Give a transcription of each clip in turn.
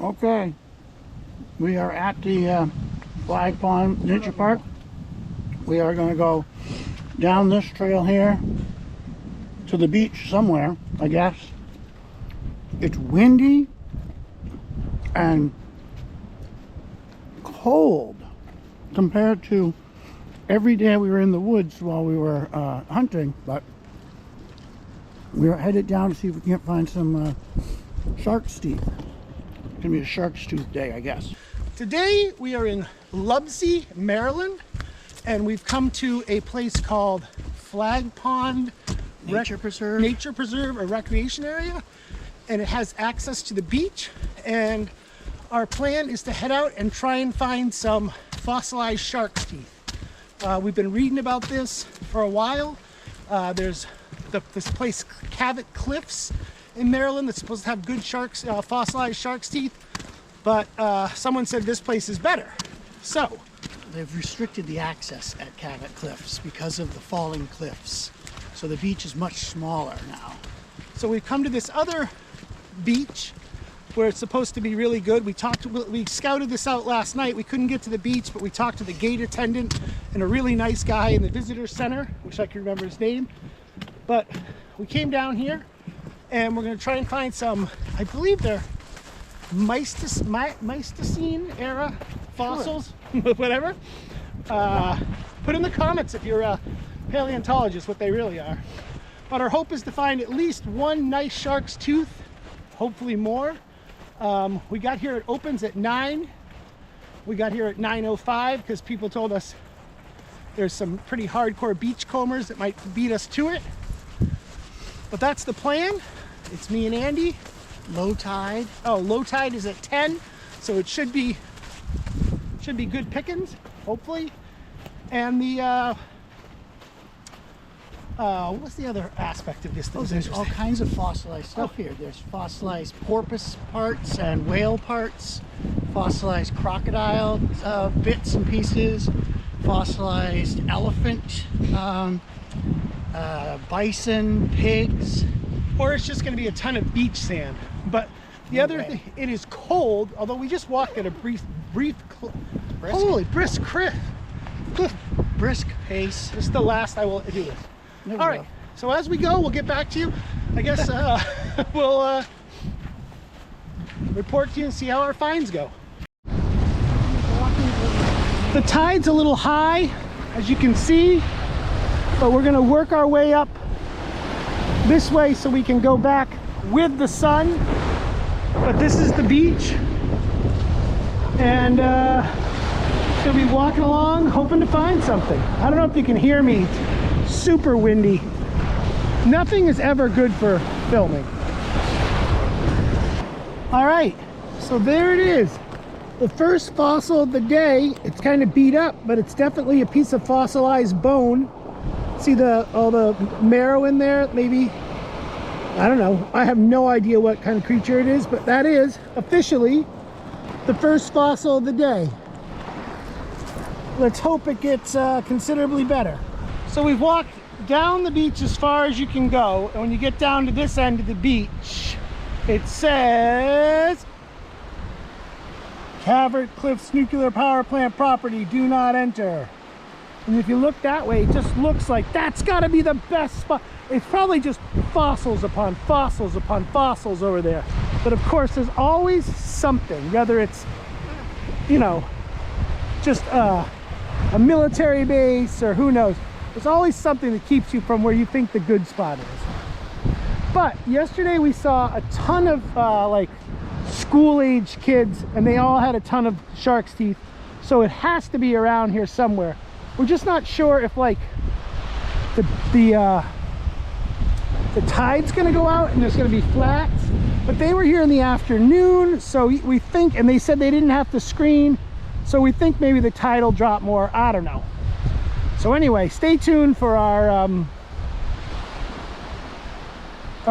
Okay, we are at the Flag Pond Nature Park. We are going to go down this trail here to the beach somewhere, I guess. It's windy and cold compared to every day we were in the woods while we were hunting, but we are headed down to see if we can't find some shark's teeth. It's gonna be a shark's tooth day, I guess. Today we are in Lubsey, Maryland, and we've come to a place called Flag Pond Nature Preserve. Nature Preserve, a recreation area, and it has access to the beach. And our plan is to head out and try and find some fossilized shark's teeth. We've been reading about this for a while. There's this place, Cabot Cliffs in Maryland, that's supposed to have good sharks, fossilized shark's teeth, but someone said this place is better. So they've restricted the access at Cabot Cliffs because of the falling cliffs, so the beach is much smaller now. So we've come to this other beach where it's supposed to be really good. We scouted this out last night. We couldn't get to the beach, but we talked to the gate attendant and a really nice guy in the visitor center. Wish I could remember his name. But we came down here and we're going to try and find some, I believe they're Pleistocene era fossils, sure. Whatever. Put in the comments if you're a paleontologist what they really are. But our hope is to find at least one nice shark's tooth, hopefully more. We got here, it opens at 9. We got here at 9:05 because people told us there's some pretty hardcore beachcombers that might beat us to it. But that's the plan. It's me and Andy. Low tide. Oh, low tide is at 10, so it should be good pickings, hopefully. And the what's the other aspect of this? Oh, there's all kinds of fossilized stuff here. There's fossilized porpoise parts and whale parts, fossilized crocodile bits and pieces, fossilized elephant, bison, pigs. Or it's just going to be a ton of beach sand. But the other thing, it is cold, although we just walked at a brisk pace. This is the last I will do this. All right, so as we go, we'll get back to you. I guess we'll report to you and see how our finds go. The tide's a little high, as you can see, but we're gonna work our way up this way so we can go back with the sun. But this is the beach, and gonna be walking along hoping to find something. I don't know if you can hear me. It's super windy. Nothing is ever good for filming. All right, so there it is, the first fossil of the day. It's kind of beat up, but it's definitely a piece of fossilized bone. See all the marrow in there? Maybe, I don't know. I have no idea what kind of creature it is, but that is officially the first fossil of the day. Let's hope it gets considerably better. So we've walked down the beach as far as you can go, and when you get down to this end of the beach, it says Cabot Cliffs Nuclear Power Plant property, do not enter. And if you look that way, it just looks like that's got to be the best spot. It's probably just fossils upon fossils upon fossils over there. But of course, there's always something, whether it's, you know, just a military base or who knows. There's always something that keeps you from where you think the good spot is. But yesterday we saw a ton of like school-age kids, and they all had a ton of shark's teeth. So it has to be around here somewhere. We're just not sure if like the tide's gonna go out and there's gonna be flats, but they were here in the afternoon, so we think, and they said they didn't have to screen, so we think maybe the tide will drop more. I don't know. So anyway, stay tuned for our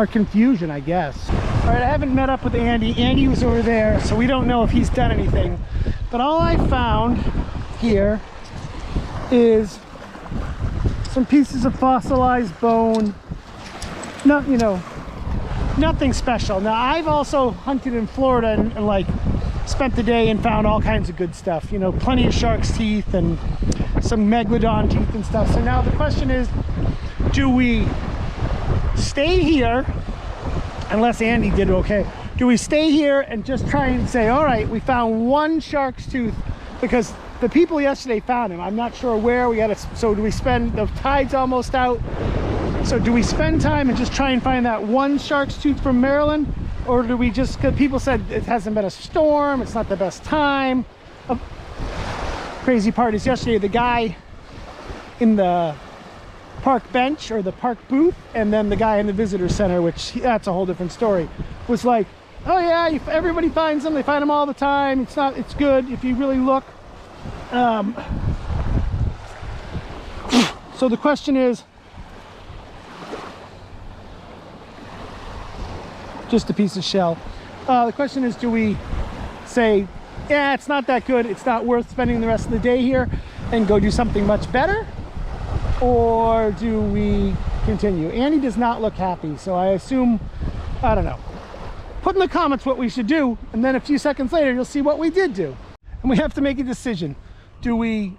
confusion, I guess. All right, I haven't met up with Andy. Andy was over there, so we don't know if he's done anything, but all I found here is some pieces of fossilized bone. Not, you know, nothing special. Now, I've also hunted in Florida, and like spent the day and found all kinds of good stuff. You know, plenty of shark's teeth and some megalodon teeth and stuff. So now the question is, do we stay here, unless Andy did okay, do we stay here and just try and say, all right, we found one shark's tooth, because the people yesterday found him. I'm not sure where. So do we spend, the tide's almost out, so do we spend time and just try and find that one shark's tooth from Maryland? Or do we just, because people said it hasn't been a storm, it's not the best time. Crazy part is yesterday, the guy in the park bench or the park booth, and then the guy in the visitor center, which that's a whole different story, was like, oh yeah, everybody finds them, they find them all the time, it's good if you really look. So the question is, just a piece of shell. The question is, do we say, yeah, it's not that good, it's not worth spending the rest of the day here, and go do something much better? Or do we continue? Andy does not look happy, so I assume, I don't know. Put in the comments what we should do, and then a few seconds later you'll see what we did do. And we have to make a decision. Do we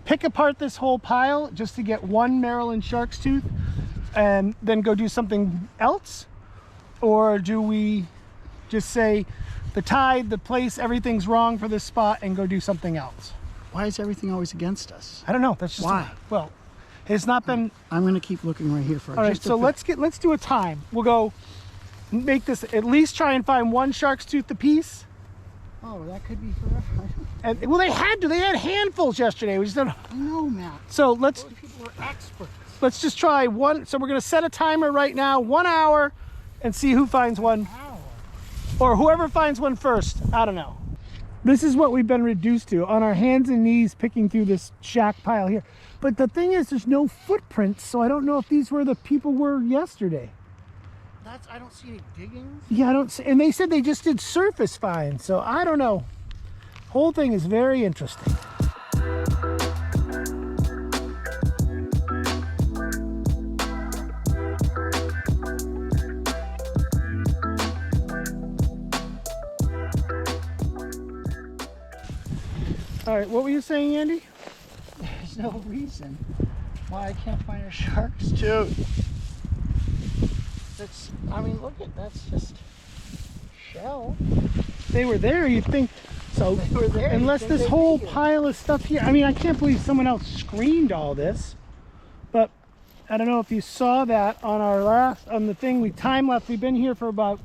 pick apart this whole pile just to get one Maryland shark's tooth and then go do something else? Or do we just say the tide, the place, everything's wrong for this spot, and go do something else? Why is everything always against us? I don't know. That's just why. Well, it's not been. I'm going to keep looking right here for. All right. So let's do a time. We'll go make this, at least try and find one shark's tooth apiece. Oh, that could be forever. And well, they had handfuls yesterday. We just don't. I know, Matt. So Those people are experts. let's just try one. So we're going to set a timer right now, 1 hour, and see who finds one. Or whoever finds one first. I don't know. This is what we've been reduced to, on our hands and knees picking through this shack pile here. But the thing is, there's no footprints, so I don't know if these were the people were yesterday. I don't see any diggings. Yeah, I don't see, and they said they just did surface finds, so I don't know. Whole thing is very interesting. All right, what were you saying, Andy? There's no reason why I can't find a shark's tooth. I mean, look at, that's just shell. They were there, you'd think. So They were there, unless you'd think this they'd whole be here. pile of stuff here, I mean, I can't believe someone else screened all this. But I don't know if you saw that on on the thing we time lapse. We've been here for about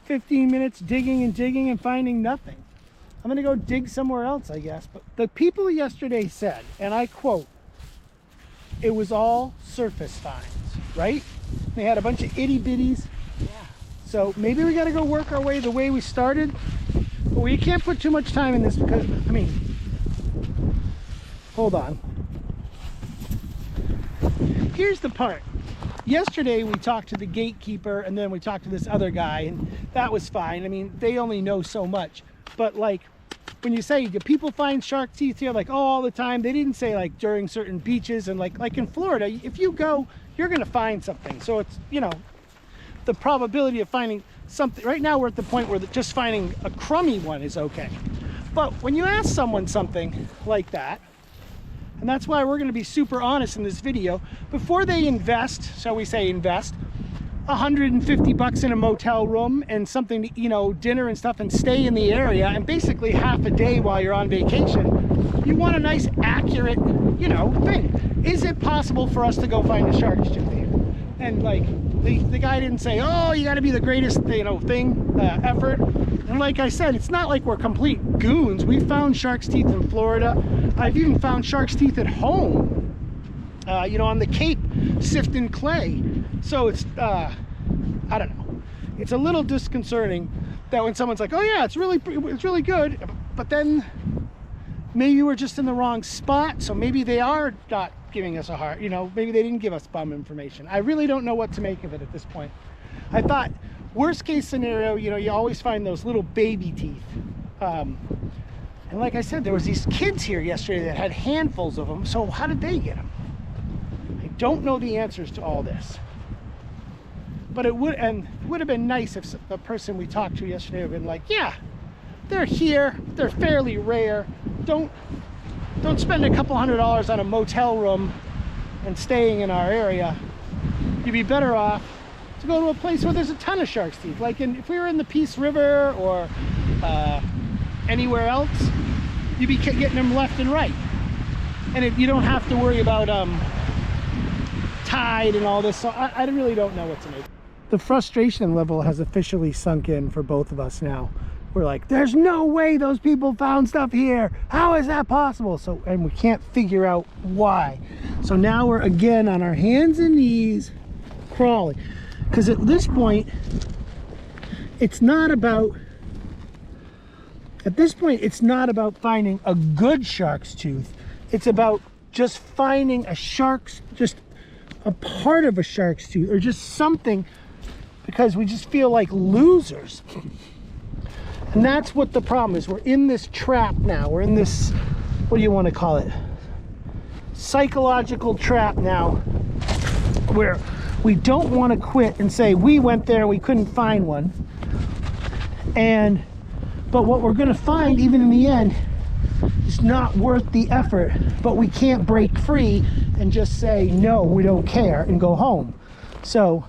15 minutes digging and finding nothing. I'm gonna go dig somewhere else, I guess. But the people yesterday said, and I quote, it was all surface finds, right? They had a bunch of itty bitties. Yeah. So maybe we gotta go work our way the way we started. But we can't put too much time in this because, I mean, hold on. Here's the part. Yesterday we talked to the gatekeeper and then we talked to this other guy, and that was fine. I mean, they only know so much. But like, when you say, do people find shark teeth here? Like, oh, all the time. They didn't say like during certain beaches, and like in Florida, if you go, you're gonna find something. So it's, you know, the probability of finding something, right now we're at the point where just finding a crummy one is okay. But when you ask someone something like that, and that's why we're gonna be super honest in this video, before they invest, shall we say invest, $150 in a motel room and something to, you know, dinner and stuff, and stay in the area, and basically half a day while you're on vacation, you want a nice accurate, you know, thing. Is it possible for us to go find a shark's tooth here? And like, the guy didn't say, oh, you got to be the greatest, you know, effort. And like I said, it's not like we're complete goons. We found shark's teeth in Florida. I've even found shark's teeth at home, you know, on the Cape, sifting clay. So it's, I don't know. It's a little disconcerting that when someone's like, oh yeah, it's really good, but then maybe we're just in the wrong spot. So maybe they are not giving us a heart, you know, maybe they didn't give us bum information. I really don't know what to make of it at this point. I thought worst case scenario, you know, you always find those little baby teeth. And like I said, there was these kids here yesterday that had handfuls of them. So how did they get them? I don't know the answers to all this. But it would have been nice if the person we talked to yesterday had been like, yeah, they're here, they're fairly rare. Don't spend a couple $100 on a motel room and staying in our area. You'd be better off to go to a place where there's a ton of shark's teeth. Like if we were in the Peace River or anywhere else, you'd be getting them left and right. And you don't have to worry about tide and all this. So I really don't know what to make. The frustration level has officially sunk in for both of us now. We're like, there's no way those people found stuff here. How is that possible? So, and we can't figure out why. So now we're again on our hands and knees crawling. Because at this point, it's not about finding a good shark's tooth. It's about just finding just a part of a shark's tooth, or just something, because we just feel like losers. And that's what the problem is. We're in this trap now. We're in this, what do you want to call it? Psychological trap now, where we don't want to quit and say we went there and we couldn't find one. But what we're going to find, even in the end, is not worth the effort. But we can't break free and just say no, we don't care, and go home. So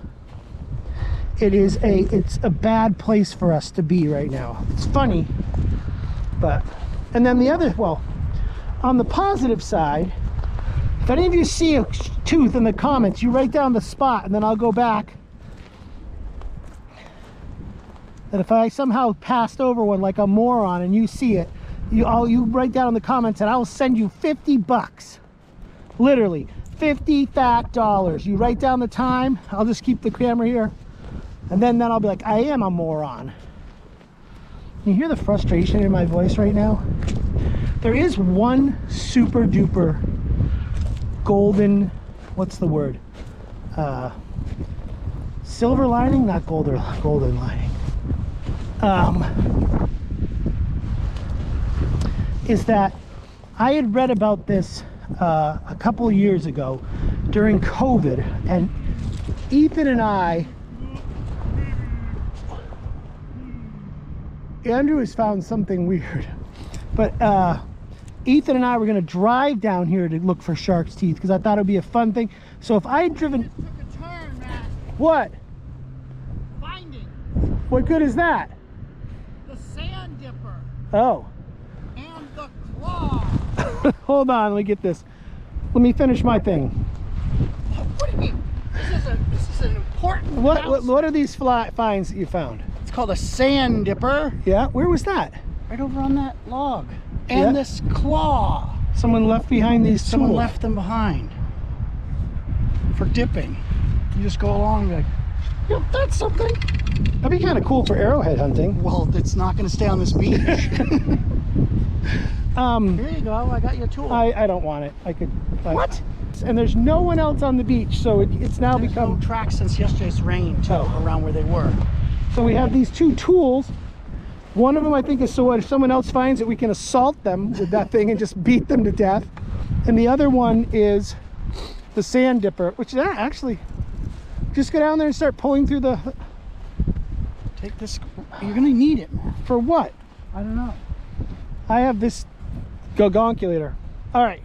it's a bad place for us to be right now. It's funny, but, and then the other, well, on the positive side, if any of you see a tooth in the comments, you write down the spot, and then I'll go back. And if I somehow passed over one like a moron and you see it, you write down in the comments and I will send you 50 bucks. Literally, 50 fat dollars. You write down the time, I'll just keep the camera here. And then I'll be like, I am a moron. You hear the frustration in my voice right now? There is one super duper golden, what's the word? Silver lining, not golden lining. Is that I had read about this a couple of years ago during COVID, and Ethan and I, Andrew has found something weird, but Ethan and I were going to drive down here to look for shark's teeth because I thought it would be a fun thing. So if I had driven... It took a turn, Matt. What? Finding What good is that? the sand dipper Oh. and the claw. Hold on, let me get this. Let me finish my thing. What do you mean? This is an important What are these finds that you found? It's called a sand dipper. Yeah, where was that? Right over on that log. And Yeah. this claw. Someone left behind these Someone tools. left them behind for dipping. You just go along and be like, yep, that's something. That'd be kind of cool for arrowhead hunting. Well, it's not going to stay on this beach. Here you go. I got you a tool. I don't want it. I could. What? And there's no one else on the beach, so it's now There's become. no tracks since yesterday's rain, too, around where they were. So we have these two tools. One of them I think is so if someone else finds it, we can assault them with that thing and just beat them to death. And the other one is the sand dipper, which is actually just go down there and start pulling through the. Take this. You're going to need it, man. For what? I don't know. I have this gogonculator. All right.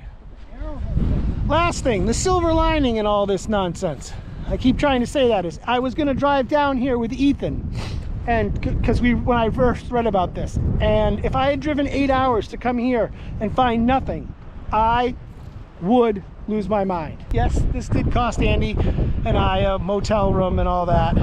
Last thing, the silver lining in all this nonsense. I keep trying to say that is I was going to drive down here with Ethan, and because when I first read about this, and if I had driven 8 hours to come here and find nothing, I would lose my mind. Yes, this did cost Andy and I a motel room and all that,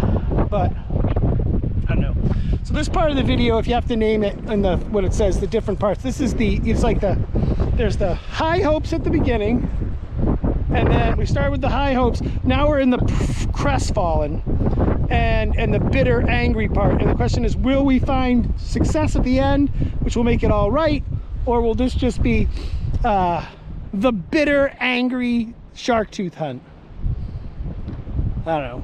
but I don't know. So this part of the video, if you have to name it in the what it says, the different parts, this is there's the high hopes at the beginning, and then we start with the high hopes. Now we're in the crestfallen and the bitter, angry part. And the question is, will we find success at the end, which will make it all right, or will this just be the bitter, angry shark tooth hunt? I don't know.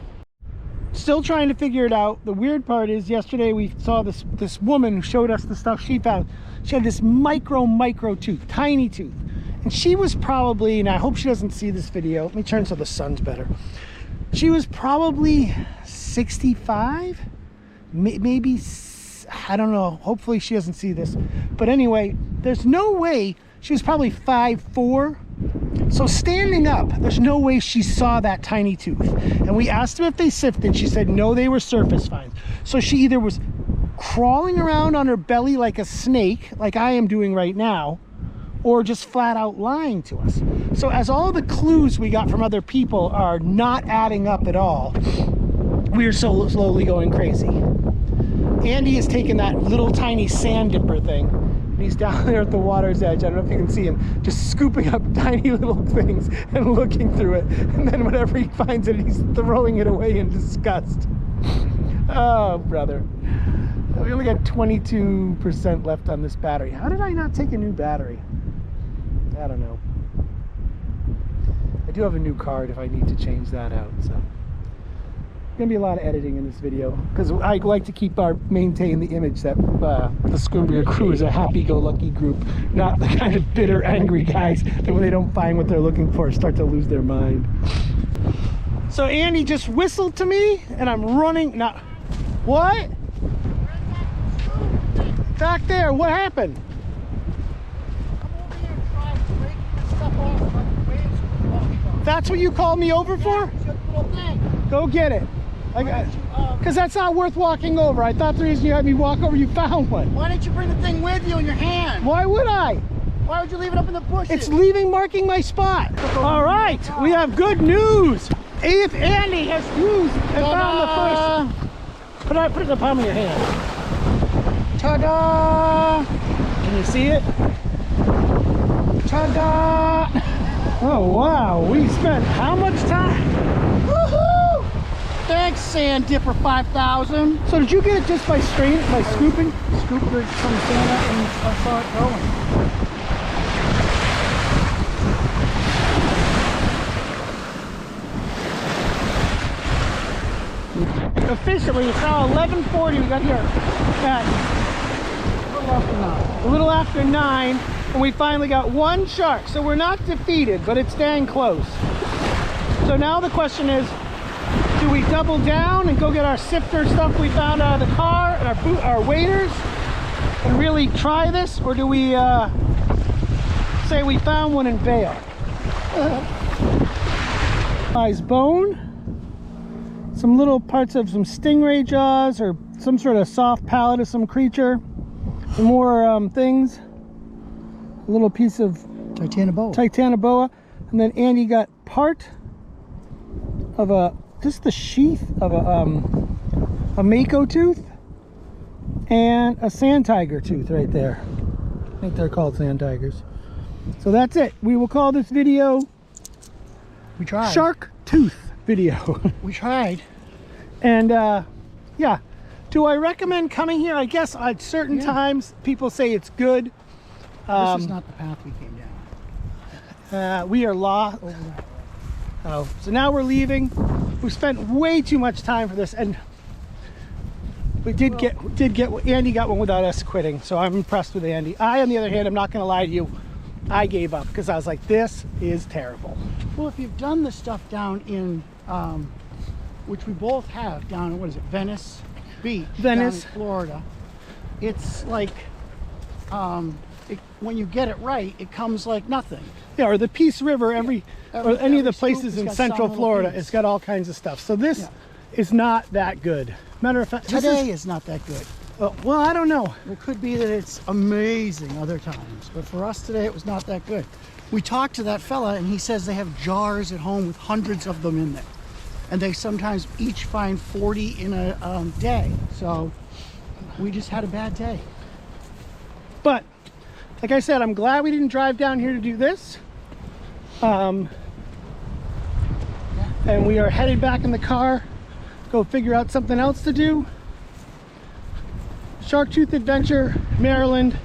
Still trying to figure it out. The weird part is yesterday we saw this woman who showed us the stuff she found. She had this micro tooth, tiny tooth. And she was probably, and I hope she doesn't see this video. Let me turn so the sun's better. She was probably 65, maybe, I don't know, hopefully she doesn't see this, but anyway, there's no way, she was probably 5'4". So standing up, there's no way she saw that tiny tooth. And we asked them if they sifted. She said no, they were surface finds. So she either was crawling around on her belly like a snake, like I am doing right now, or just flat out lying to us. So as all the clues we got from other people are not adding up at all, we are so slowly going crazy. Andy has taken that little tiny sand dipper thing, and he's down there at the water's edge. I don't know if you can see him, just scooping up tiny little things and looking through it. And then whenever he finds it, he's throwing it away in disgust. Oh, brother. We only got 22% left on this battery. How did I not take a new battery? I don't know. I do have a new card if I need to change that out, so. Gonna be a lot of editing in this video because I like to maintain the image that the Scumbria crew is a happy-go-lucky group, not the kind of bitter, angry guys that when they don't find what they're looking for start to lose their mind. So Andy just whistled to me, and I'm running. Now, what? Back there. What happened? That's what you called me over for? Go get it. Because that's not worth walking over. I thought the reason you had me walk over, you found one. Why didn't you bring the thing with you in your hand? Why would I? Why would you leave it up in the bushes? It's marking my spot. All right, we have good news. Andy has used and found the first. Put it in the palm of your hand. Ta-da! Can you see it? Ta-da! Oh wow, we spent how much time? Woohoo! Thanks, Sand Dipper 5000. So did you get it just by scooping? Scooped some sand up and I saw it going. Officially, it's now 11:40. We got here at a little after 9, and we finally got one shark. So we're not defeated, but it's dang close. So now the question is, do we double down and go get our sifter stuff we found out of the car and our waders and really try this, or do we say we found one and bail? Guy's bone, some little parts of some stingray jaws or some sort of soft palate of some creature, some more things, a little piece of Titanoboa, and then Andy got part of just the sheath of a mako tooth and a sand tiger tooth right there. I think they're called sand tigers. So that's it. We will call this video We tried. Shark Tooth video. We tried. And yeah, do I recommend coming here? I guess at certain times people say it's good. This is not the path we came down. We are lost. Oh, so now we're leaving. We spent way too much time for this, and we did get Andy got one without us quitting, so I'm impressed with Andy. I, on the other hand, I'm not gonna lie to you, I gave up because I was like, this is terrible. Well, if you've done the stuff down in which we both have down in, what is it, Venice Beach, Venice, down in Florida, it's like when you get it right, it comes like nothing. Yeah, or the Peace River, or any of the places in Central Florida, piece. it's got all kinds of stuff. So this is not that good. Matter of fact, today is not that good. Well, I don't know. It could be that it's amazing other times, but for us today, it was not that good. We talked to that fella, and he says they have jars at home with hundreds of them in there, and they sometimes each find 40 in a day. So we just had a bad day. But like I said, I'm glad we didn't drive down here to do this. And we are headed back in the car, go figure out something else to do. Shark Tooth Adventure, Maryland.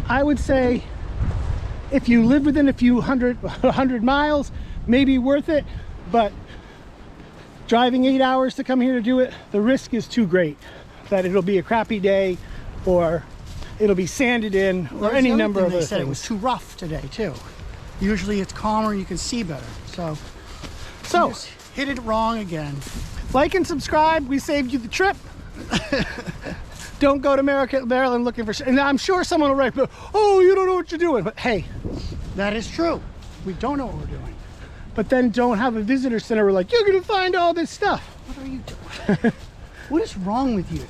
I would say if you live within a few hundred miles, maybe worth it, but driving 8 hours to come here to do it, the risk is too great that it'll be a crappy day, or it'll be sanded in, or any number of other things. They said it was too rough today too. Usually it's calmer, you can see better. So you just hit it wrong again. Like and subscribe. We saved you the trip. Don't go to Maryland looking for shit. And I'm sure someone will write, oh, you don't know what you're doing. But hey, That is true. We don't know what we're doing. but then don't have a visitor center where like, you're gonna find all this stuff. What are you doing? What is wrong with you?